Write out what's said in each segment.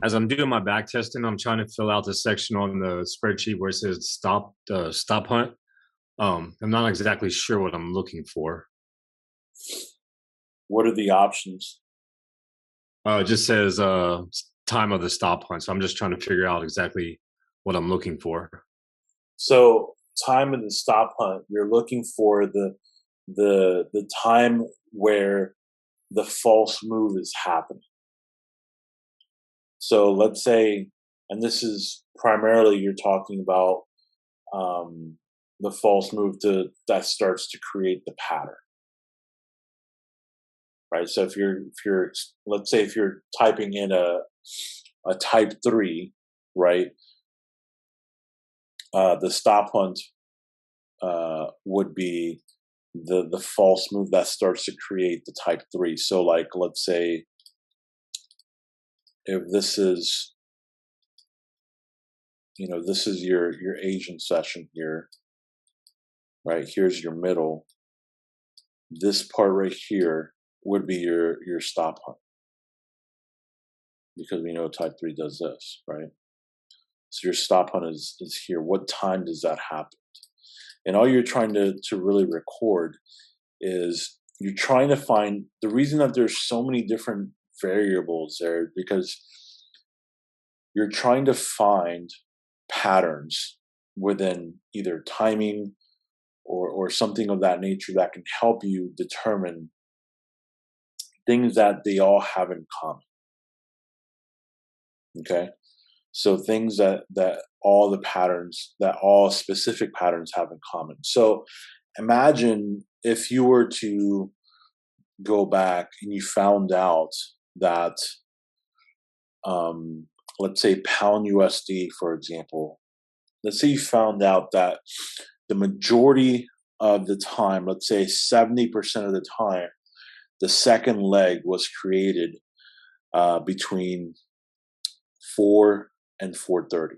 as I'm doing my back testing, I'm trying to fill out the section on the spreadsheet where it says stop hunt. I'm not exactly sure what I'm looking for. What are the options? It just says time of the stop hunt. So I'm just trying to figure out exactly what I'm looking for. So time in the stop hunt, you're looking for the time where the false move is happening. So let's say, and this is primarily you're talking about the false move that starts to create the pattern, right? So if you're let's say if you're typing in a type 3, right? The stop hunt would be the false move that starts to create the type 3. So like let's say if this is, this is your Asian session here, right? Here's your middle. This part right here would be your stop hunt, because we know type 3 does this, right? So your stop hunt is here. What time does that happen? And all you're trying to really record is you're trying to find the reason that there's so many different variables there, because you're trying to find patterns within either timing or something of that nature that can help you determine things that they all have in common. Okay. So things that all specific patterns have in common. So imagine if you were to go back and you found out that, let's say pound USD, for example, let's say you found out that the majority of the time, let's say 70% of the time, the second leg was created between 4 and 4:30.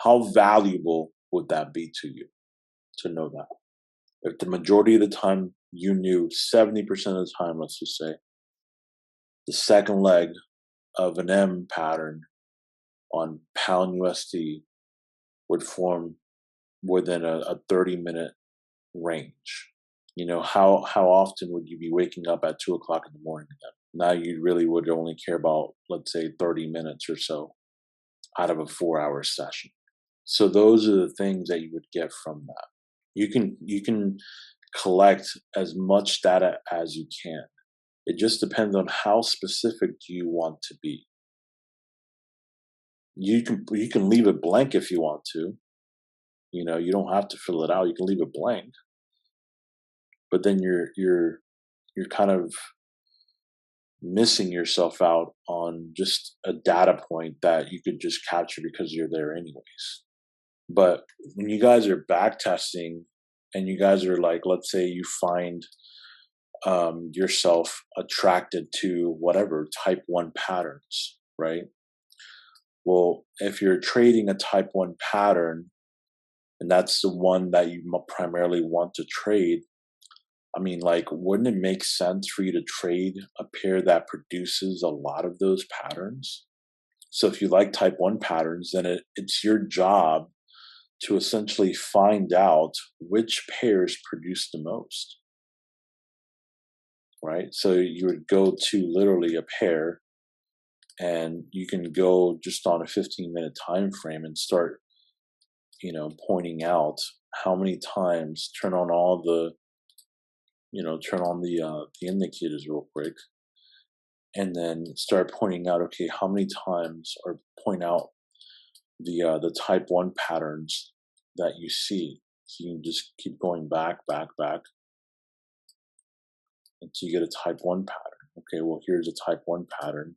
How valuable would that be to you to know that? If the majority of the time you knew 70% of the time, let's just say, the second leg of an M pattern on pound USD would form within a 30-minute range. How often would you be waking up at 2 o'clock in the morning again? Now you really would only care about, let's say, 30 minutes or so out of a 4-hour session. So those are the things that you would get from that. You can collect as much data as you can. It just depends on how specific do you want to be. You can leave it blank if you want to. You don't have to fill it out. You can leave it blank. But then you're kind of missing yourself out on just a data point that you could just capture because you're there anyways. But when you guys are back testing and you guys are like, let's say you find yourself attracted to whatever type 1 patterns, right? Well, if you're trading a type 1 pattern and that's the one that you primarily want to trade, I mean, like, wouldn't it make sense for you to trade a pair that produces a lot of those patterns? So if you like type 1 patterns, then it's your job to essentially find out which pairs produce the most, right? So you would go to literally a pair and you can go just on a 15-minute time frame and start, pointing out how many times, turn on the indicators real quick, and then start pointing out, okay, how many times, or point out the type 1 patterns that you see. So you can just keep going back until you get a type 1 pattern. Okay, well, here's a type 1 pattern.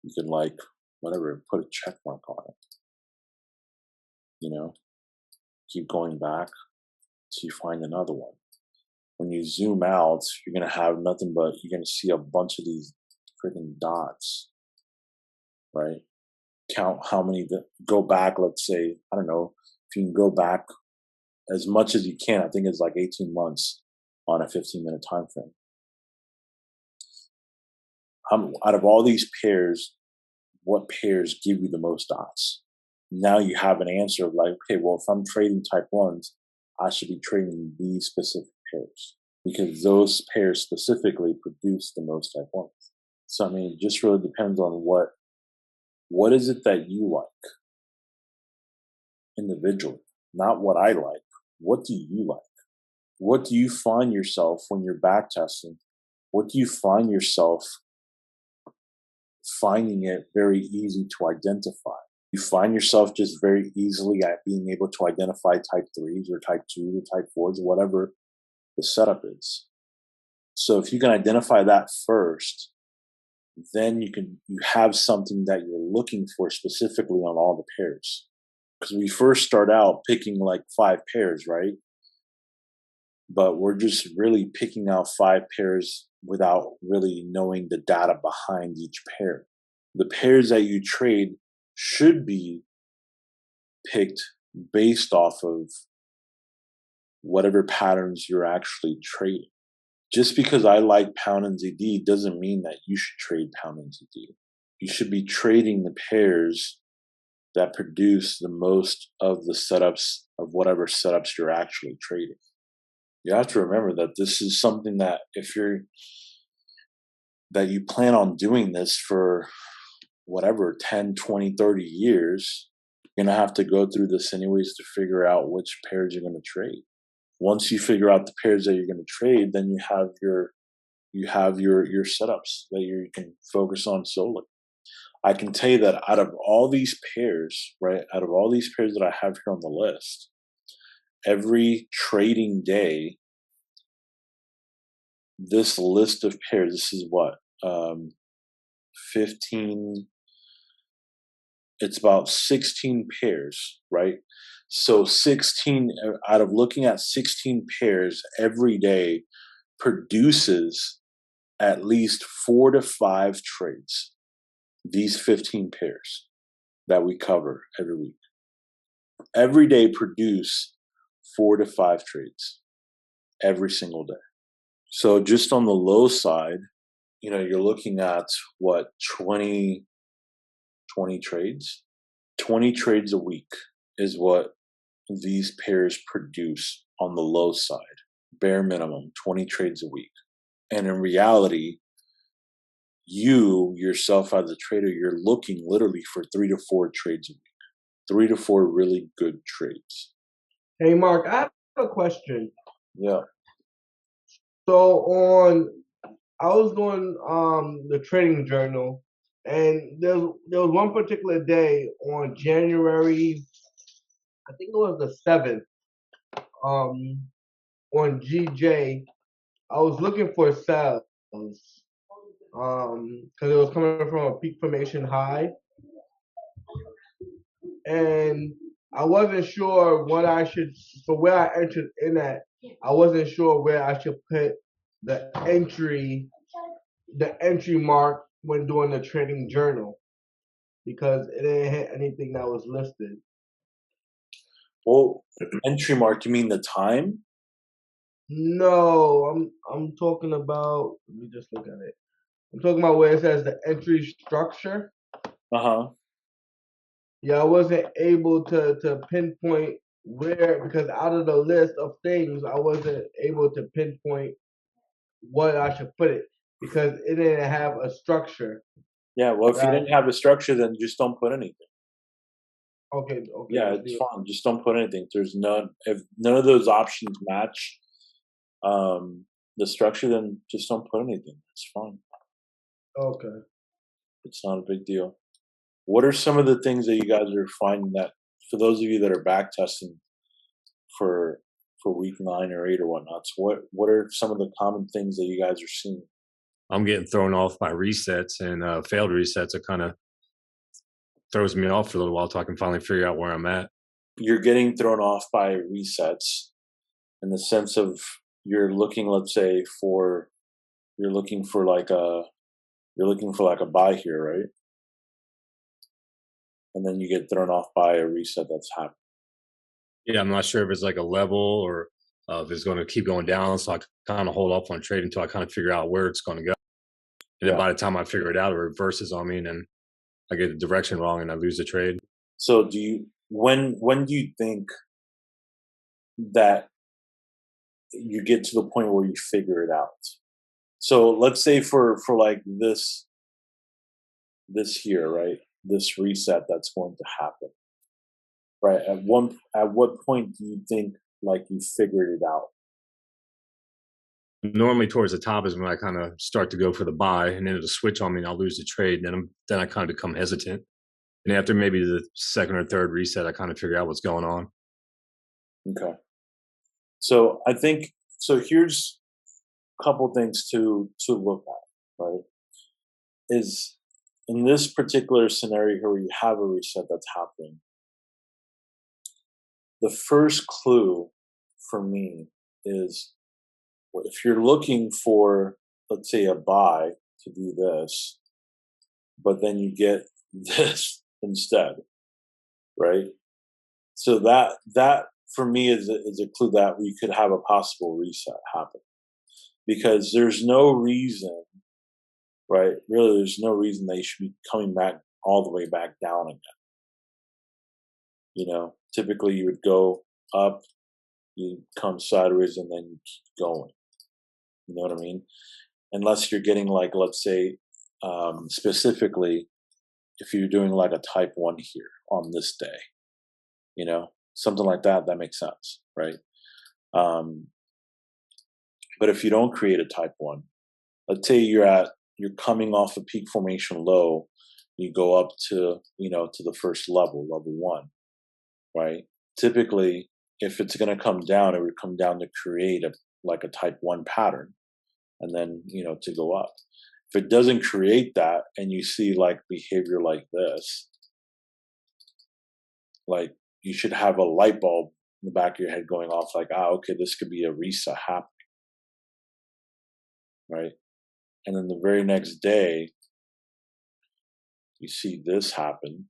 You can, like, whatever, put a check mark on it. Keep going back till you find another one. When you zoom out, you're going to have nothing but, you're going to see a bunch of these freaking dots, right? Count how many, go back, let's say, I don't know, if you can go back as much as you can. I think it's like 18 months on a 15-minute time frame. out of all these pairs, what pairs give you the most dots? Now you have an answer of like, okay, well, if I'm trading type ones, I should be trading these specific pairs because those pairs specifically produce the most type ones. So I mean, it just really depends on what is it that you like individually, not what I like. What do you like? What do you find yourself when you're back testing? What do you find yourself finding it very easy to identify? You find yourself just very easily at being able to identify type threes or type twos or type fours, whatever the setup is. So if you can identify that first, then you have something that you're looking for specifically on all the pairs. Because we first start out picking like 5 pairs, right? But we're just really picking out 5 pairs without really knowing the data behind each pair. The pairs that you trade should be picked based off of whatever patterns you're actually trading. Just because I like pound and ZD doesn't mean that you should trade pound and ZD. You should be trading the pairs that produce the most of the setups of whatever setups you're actually trading. You have to remember that this is something that that you plan on doing this for whatever 10, 20, 30 years, you're going to have to go through this anyways to figure out which pairs you're going to trade. Once you figure out the pairs that you're going to trade, then you have your setups that you can focus on solely. I can tell you that out of all these pairs, right, out of all these pairs that I have here on the list, every trading day, this list of pairs, this is what, 15, it's about 16 pairs, right? So 16, out of looking at 16 pairs every day produces at least 4 to 5 trades. These 15 pairs that we cover every week. Every day produce 4 to 5 trades every single day. So just on the low side, you're looking at what, 20 trades? 20 trades a week is what these pairs produce on the low side. Bare minimum, 20 trades a week. And in reality, you yourself as a trader, you're looking literally for 3 to 4 trades a week. 3 to 4 really good trades. Hey, Mark, I have a question. Yeah. So I was doing the trading journal, and there was one particular day on January, I think it was the 7th, on GJ, I was looking for sales, because it was coming from a peak formation high, and I wasn't sure what I should, for where I entered in at, I wasn't sure where I should put the entry mark when doing the trading journal, because it didn't hit anything that was listed. Well, entry mark, you mean the time? No, I'm talking about, let me just look at it. I'm talking about where it says the entry structure. Uh-huh. Yeah, I wasn't able to pinpoint where, because out of the list of things, I wasn't able to pinpoint what I should put it, because it didn't have a structure. Yeah, well, if you didn't have a structure, then just don't put anything. Okay. Yeah, it's fine. Just don't put anything. If none of those options match the structure, then just don't put anything. It's fine. Okay. It's not a big deal. What are some of the things that you guys are finding that, for those of you that are back testing for week 9 or 8 or whatnot, so what are some of the common things that you guys are seeing? I'm getting thrown off by resets and failed resets. It kind of throws me off for a little while till I can finally figure out where I'm at. You're getting thrown off by resets in the sense of you're looking, let's say, you're looking for like a buy here, right? And then you get thrown off by a reset that's happened. Yeah, I'm not sure if it's like a level or if it's going to keep going down. So I kind of hold off on trading until I kind of figure out where it's going to go. And then Yeah. by the time I figure it out, it reverses on me, and then I get the direction wrong, and I lose the trade. So when do you think that you get to the point where you figure it out? So let's say for like this here, right? This reset that's going to happen, right? At what point do you think like you figured it out? Normally, towards the top is when I kind of start to go for the buy, and then it'll switch on me, and I'll lose the trade. Then I kind of become hesitant. And after maybe the second or third reset, I kind of figure out what's going on. Okay. So I think so. Here's a couple things to look at, right? Is in this particular scenario here where you have a reset that's happening, the first clue for me is if you're looking for, let's say, a buy to do this, but then you get this instead, right? So that for me is a clue that we could have a possible reset happen, because there's no reason, right? Really, there's no reason they should be coming back all the way back down again. You know, typically you would go up, you come sideways, and then you keep going. You know what I mean? Unless you're getting like, let's say, specifically, if you're doing like a type 1 here on this day, you know, something like that, that makes sense, right? But if you don't create a type 1, let's say you're coming off a peak formation low, you go up to, you know, to the first level, level 1, right? Typically, if it's going to come down, it would come down to create like a type 1 pattern, and then, you know, to go up. If it doesn't create that, and you see like behavior like this, like you should have a light bulb in the back of your head going off like, okay, this could be a reset happening, right? And then the very next day, you see this happen.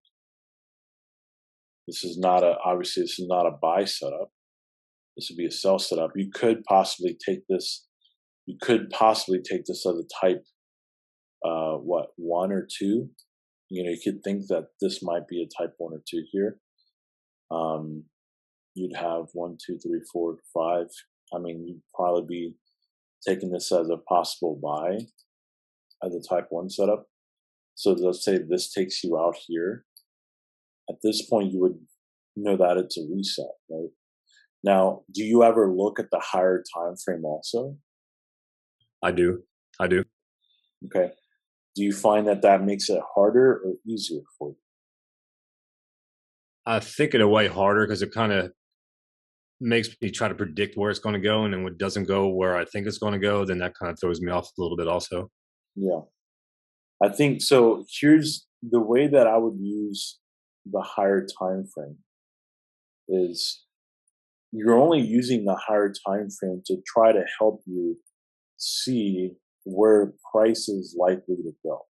Obviously this is not a buy setup. This would be a sell setup. You could possibly take this as a type, 1 or 2. You know, you could think that this might be a type 1 or 2 here. You'd have 1, 2, 3, 4, 5. I mean, you'd probably be taking this as a possible buy as a type 1 setup. So let's say this takes you out here. At this point, you would know that it's a reset, right? Now, do you ever look at the higher time frame also? I do. Okay. Do you find that makes it harder or easier for you? I think in a way harder because it kind of makes me try to predict where it's going to go, and then when it doesn't go where I think it's going to go, then that kind of throws me off a little bit also. Yeah. I think so. Here's the way that I would use the higher time frame is you're only using the higher time frame to try to help you see where price is likely to go,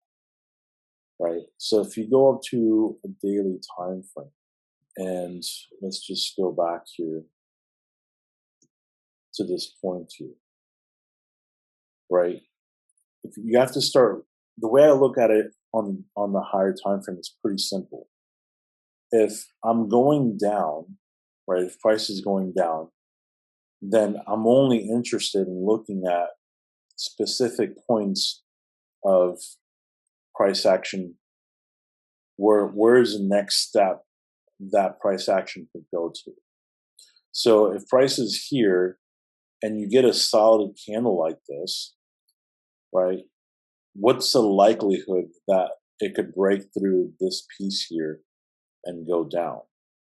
right? So if you go up to a daily time frame, and let's just go back here to this point here, right? If you have to start, the way I look at it on the higher time frame is pretty simple. If I'm going down, right, if price is going down, then I'm only interested in looking at specific points of price action. Where is the next step that price action could go to? So if price is here and you get a solid candle like this, right, what's the likelihood that it could break through this piece here and go down?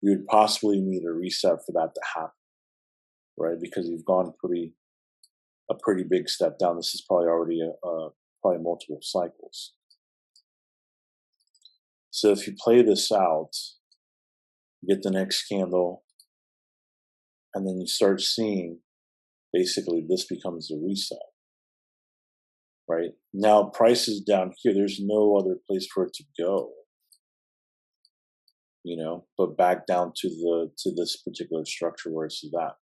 You would possibly need a reset for that to happen, right? Because you've gone a pretty big step down. This is probably already probably multiple cycles. So if you play this out, you get the next candle, and then you start seeing basically this becomes the reset, right? Now price is down here. There's no other place for it to go, you know, but back down to this particular structure where it's at.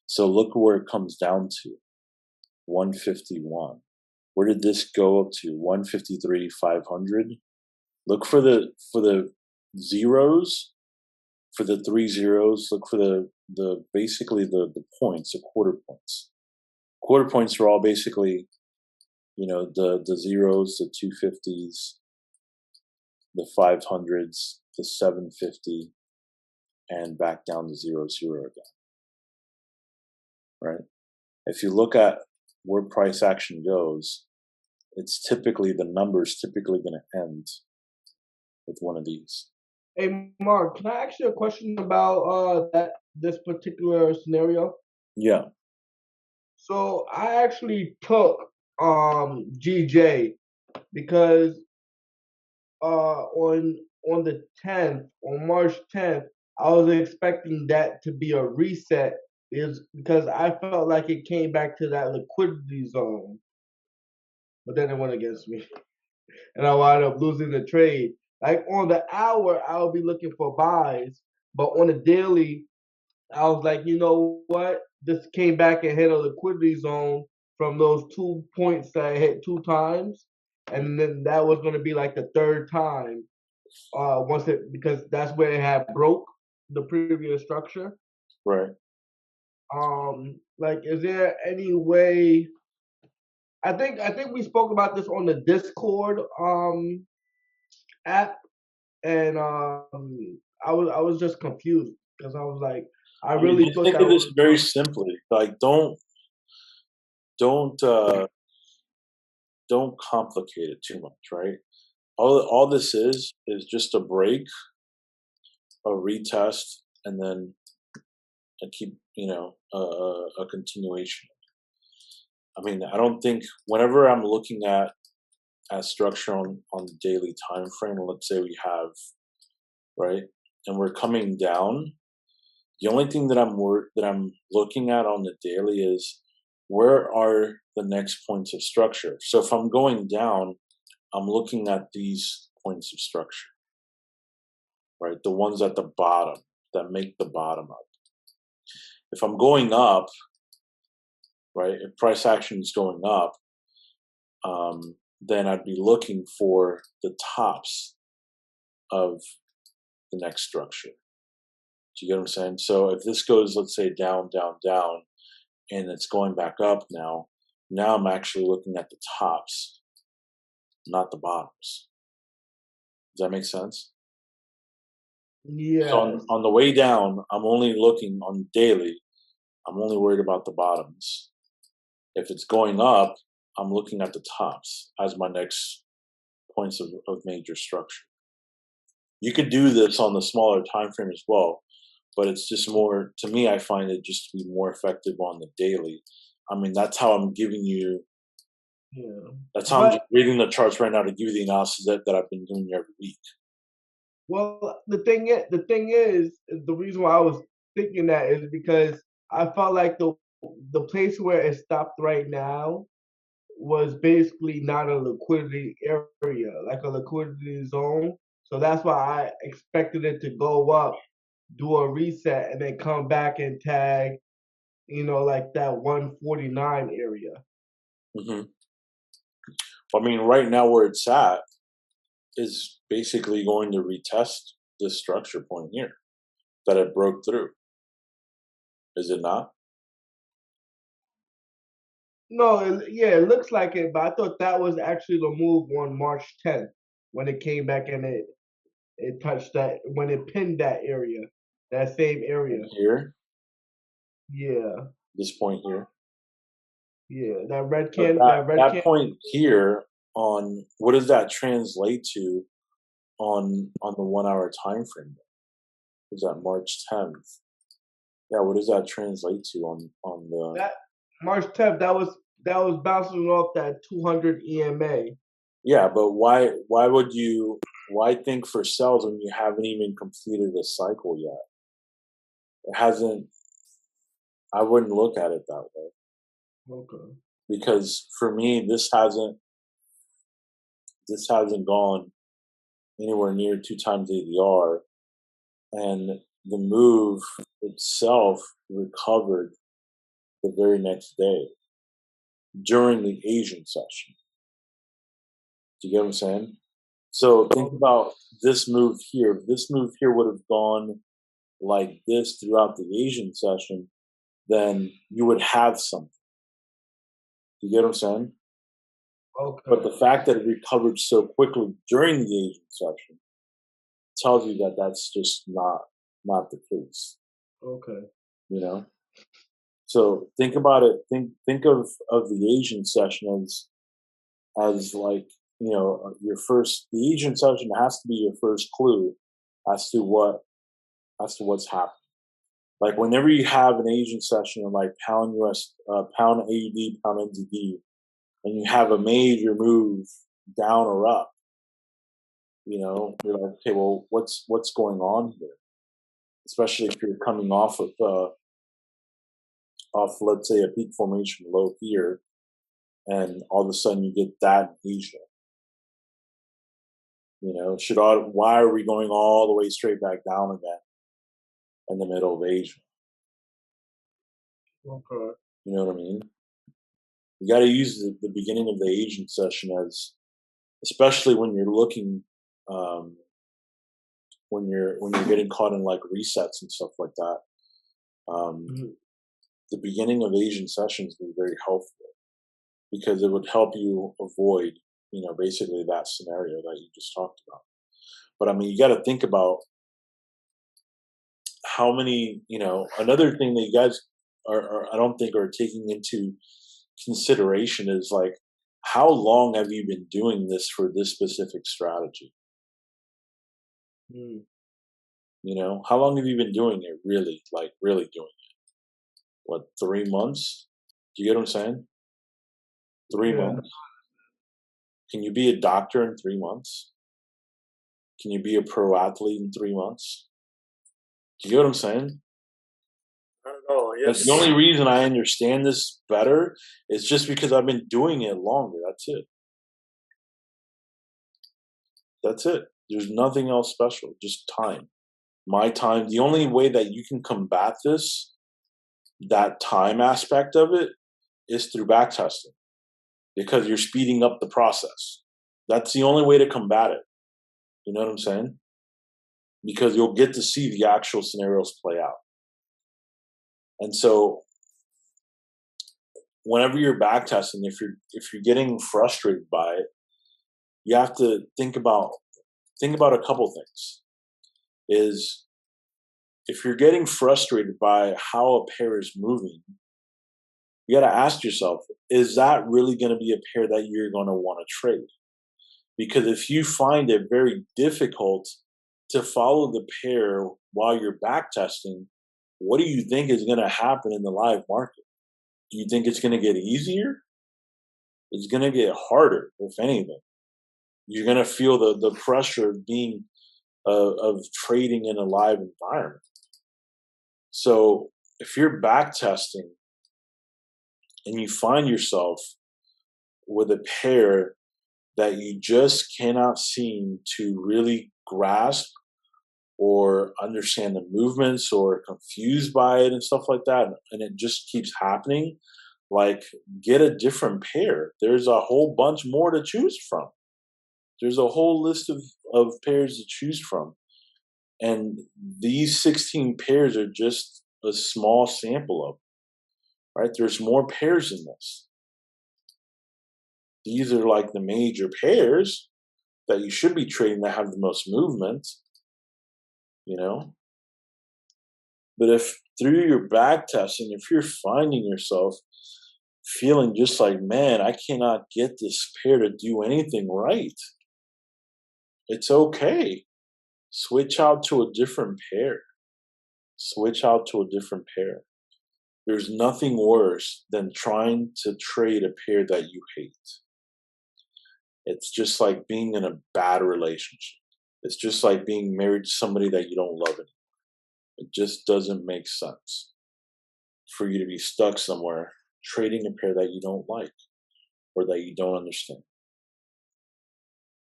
So look where it comes down to, 151. Where did this go up to? 153, 500. Look for the zeros, for the 3 zeros. Look for the basically the points, the quarter points. Quarter points are all basically, you know, the zeros, the 250s, the 500s, the 750, and back down to 0, 0 again. Right? If you look at where price action goes, it's typically, the number's typically going to end with one of these. Hey, Mark, can I ask you a question about this particular scenario? Yeah. So I actually took GJ because on the 10th, on March 10th, I was expecting that to be a reset because I felt like it came back to that liquidity zone. But then it went against me. And I wound up losing the trade. Like on the hour, I'll be looking for buys, but on the daily, I was like, you know what? This came back and hit a liquidity zone from those 2 points that I hit 2 times, and then that was going to be like the third time. Because that's where it had broke the previous structure. Right. Like, is there any way? I think we spoke about this on the Discord app, and I was just confused because I was like, I really just thought think that of this was very simply. Like, don't complicate it too much, right? All this is just a break, a retest, and then keep, you know, a continuation. I mean, I don't think, whenever I'm looking at structure on the daily time frame, let's say we have, right, and we're coming down, the only thing that I'm looking at on the daily is where are the next points of structure. So if I'm going down, I'm looking at these points of structure, right? The ones at the bottom that make the bottom up. If I'm going up, right, if price action is going up, then I'd be looking for the tops of the next structure. Do you get what I'm saying? So if this goes, let's say, down, down, down, and it's going back up now I'm actually looking at the tops, not the bottoms. Does that make sense? yeah. So on the way down, I'm only looking on daily. I'm only worried about the bottoms. If it's going up, I'm looking at the tops as my next points of major structure. You could do this on the smaller time frame as well, but it's just more, to me, I find it just to be more effective on the daily. I mean, that's how I'm giving you, that's how I'm just reading the charts right now to give you the analysis that I've been doing every week. Well, the thing is, the reason why I was thinking that is because I felt like the place where it stopped right now was basically not a liquidity area, like a liquidity zone. So that's why I expected it to go up, do a reset, and then come back and tag, like that 149 area. Mm-hmm. I mean, right now where it's at is basically going to retest this structure point here that it broke through. Is it not? No, it looks like it, but I thought that was actually the move on March 10th when it came back and it touched that, when it pinned that area, that same area. Here? Yeah. This point here? Yeah, that red But can, that point here, on what does that translate to on the 1 hour time frame? Is that March 10th? Yeah, what does that translate to on the that March 10th? That was bouncing off that 200 EMA. Yeah, but why think for sales when you haven't even completed a cycle yet? It hasn't. I wouldn't look at it that way. Okay. Because for me, this hasn't gone anywhere near 2 times ADR, and the move itself recovered the very next day during the Asian session. Do you get what I'm saying? So think about this move here. If this move here would have gone like this throughout the Asian session, then you would have something. You get what I'm saying? But the Okay. fact that it recovered so quickly during the Asian session tells you that that's just not the case. Okay. You know. So think about it. Think of the Asian session as like, you know, your first. The Asian session has to be your first clue as to what's happening. Like whenever you have an Asian session of like pound AUD, pound NZD, and you have a major move down or up, you know, you're like, okay, well, what's going on here? Especially if you're coming off, let's say, a peak formation low here, and all of a sudden you get that in Asia. You know, why are we going all the way straight back down again in the middle of Asia? Okay. You know what I mean? You got to use the beginning of the Asian session as, especially when you're looking, when you're getting caught in like resets and stuff like that. Mhm. The beginning of Asian sessions be very helpful because it would help you avoid, you know, basically that scenario that you just talked about. But I mean, you got to think about how many, you know, another thing that you guys I don't think are taking into consideration is like, how long have you been doing this for this specific strategy? Mm. You know, how long have you been doing it really, like really doing it? What, 3 months? Do you get what I'm saying? 3 months? Yeah. Can you be a doctor in 3 months? Can you be a pro athlete in 3 months? Do you get what I'm saying? I don't know. Like the only reason I understand this better is just because I've been doing it longer. That's it. That's it. There's nothing else special. Just time. My time. The only way that you can combat this, that time aspect of it, is through backtesting because you're speeding up the process. That's the only way to combat it. You know what I'm saying? Because you'll get to see the actual scenarios play out. And so whenever you're backtesting, if you're getting frustrated by it, you have to think about a couple things. Is if you're getting frustrated by how a pair is moving, you got to ask yourself, is that really going to be a pair that you're going to want to trade? Because if you find it very difficult to follow the pair while you're backtesting, what do you think is going to happen in the live market? Do you think it's going to get easier? It's going to get harder, if anything. You're going to feel the pressure of being of trading in a live environment. So if you're backtesting and you find yourself with a pair that you just cannot seem to really grasp or understand the movements or confused by it and stuff like that, and it just keeps happening, like get a different pair. There's a whole bunch more to choose from. There's a whole list of pairs to choose from. And these 16 pairs are just a small sample of them, right? There's more pairs in this. These are like the major pairs that you should be trading that have the most movement, you know? But if through your back testing, if you're finding yourself feeling just like, man, I cannot get this pair to do anything right, it's okay. Switch out to a different pair. Switch out to a different pair. There's nothing worse than trying to trade a pair that you hate. It's just like being in a bad relationship. It's just like being married to somebody that you don't love anymore. It just doesn't make sense for you to be stuck somewhere trading a pair that you don't like or that you don't understand.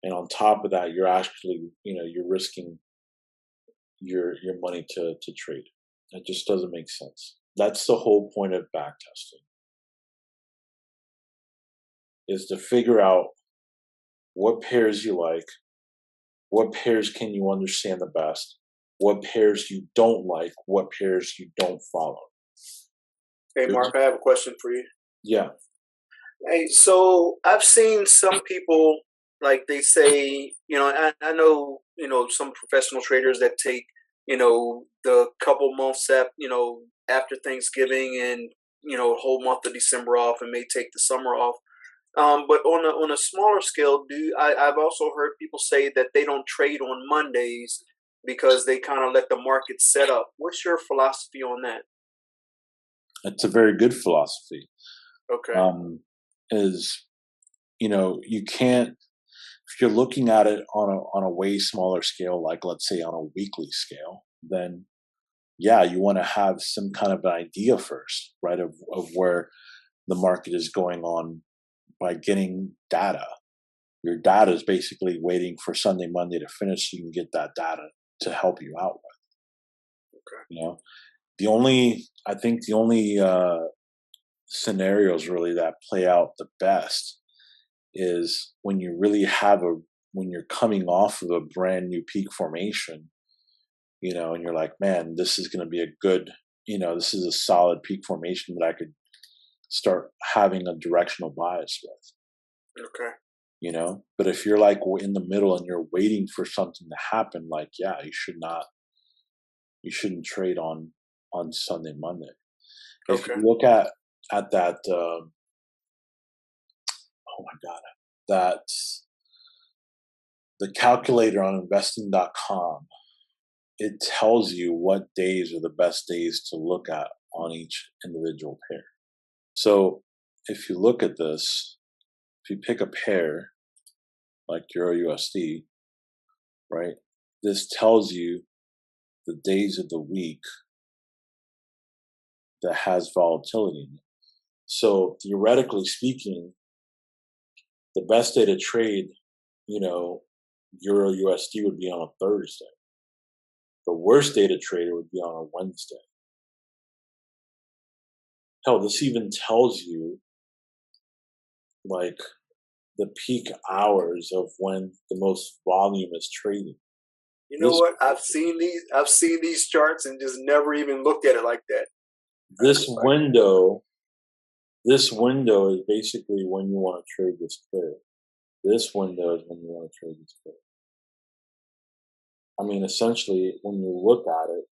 And on top of that, you're actually, you're risking your money to trade. It just doesn't make sense. That's the whole point of backtesting, is to figure out what pairs you like, what pairs can you understand the best, what pairs you don't like, what pairs you don't follow. Hey, Mark, I have a question for you. Yeah. Hey, so I've seen some people, like they say, I know, some professional traders that take, the couple months after Thanksgiving and, whole month of December off and may take the summer off. But on a smaller scale, I've also heard people say that they don't trade on Mondays because they kind of let the market set up. What's your philosophy on that? It's a very good philosophy. Okay. Is, you can't, if you're looking at it on a way smaller scale, like let's say on a weekly scale, then yeah, you want to have some kind of an idea first, right, of where the market is going on by getting data. Your data is basically waiting for Sunday, Monday to finish so you can get that data to help you out with. Okay. I think the only scenarios really that play out the best is when you really when you're coming off of a brand new peak formation, and you're like, man, this is going to be a good, this is a solid peak formation that I could start having a directional bias with. Okay. But if you're like in the middle and you're waiting for something to happen, like, yeah, you shouldn't trade on Sunday, Monday. If Okay. you look at that, oh my God, that the calculator on investing.com, it tells you what days are the best days to look at on each individual pair. So if you look at this, if you pick a pair like Euro USD, right, this tells you the days of the week that has volatility in it. So theoretically speaking, the best day to trade, Euro USD would be on a Thursday. The worst day to trade it would be on a Wednesday. Hell, this even tells you like the peak hours of when the most volume is trading. You know what? I've seen these charts and just never even looked at it like that. This window is basically when you want to trade this pair. This window is when you want to trade this pair. I mean, essentially, when you look at it,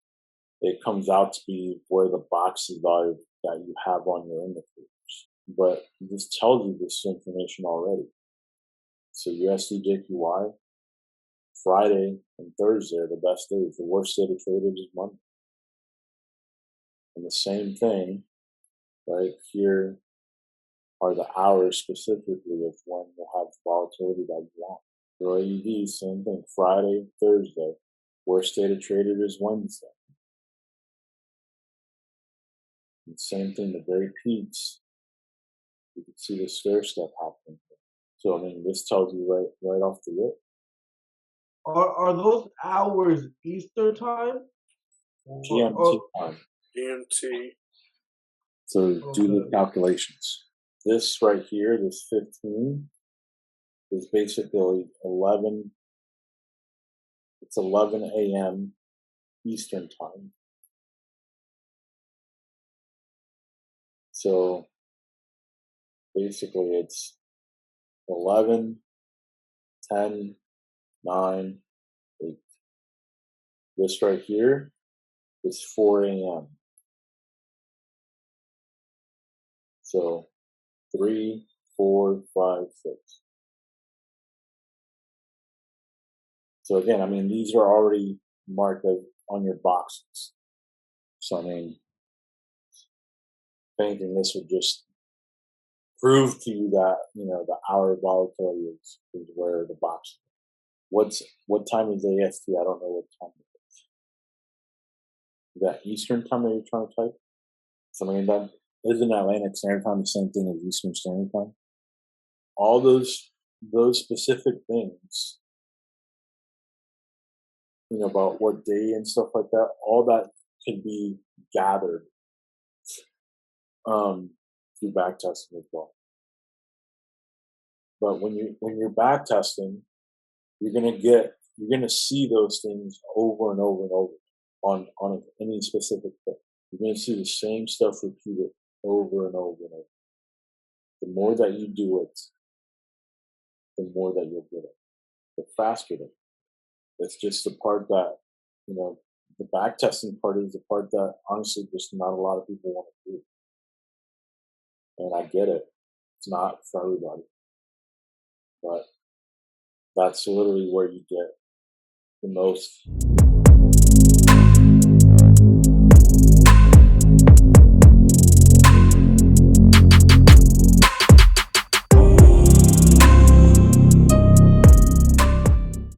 it comes out to be where the boxes are that you have on your indicators. But this tells you this information already. So USD JPY, Friday and Thursday are the best days. The worst day to trade it is Monday. And the same thing, right here are the hours specifically of when you'll have volatility that you want. For AUD, same thing. Friday, Thursday. Worst day to trade it is Wednesday. And same thing, the very peaks. You can see the stair step happening. So I mean, this tells you right off the rip. Are those hours Eastern time? GMT time. GMT. So do the calculations. This right here, this 15, is basically 11. It's 11 a.m. Eastern time. So basically it's 11, 10, 9, 8. This right here is 4 a.m. So 3, 4, 5, 6. So again, I mean, these are already marked on your boxes. So I mean, if anything, this would just prove to you that, the hour volatility is where the box is. What time is AST? I don't know what time it is. Is that Eastern time that you're trying to type? So I mean, that isn't Atlantic Standard Time the same thing as Eastern Standard Time? All those specific things, about what day and stuff like that, all that can be gathered through backtesting as well. But when you're back testing, you're gonna see those things over and over and over on any specific thing. You're gonna see the same stuff repeated over and over and over. The more that you do it, the more that you'll get it. The faster it. It's just the part that, you know, the back testing part is the part that honestly just not a lot of people want to do. And I get it. It's not for everybody. But that's literally where you get the most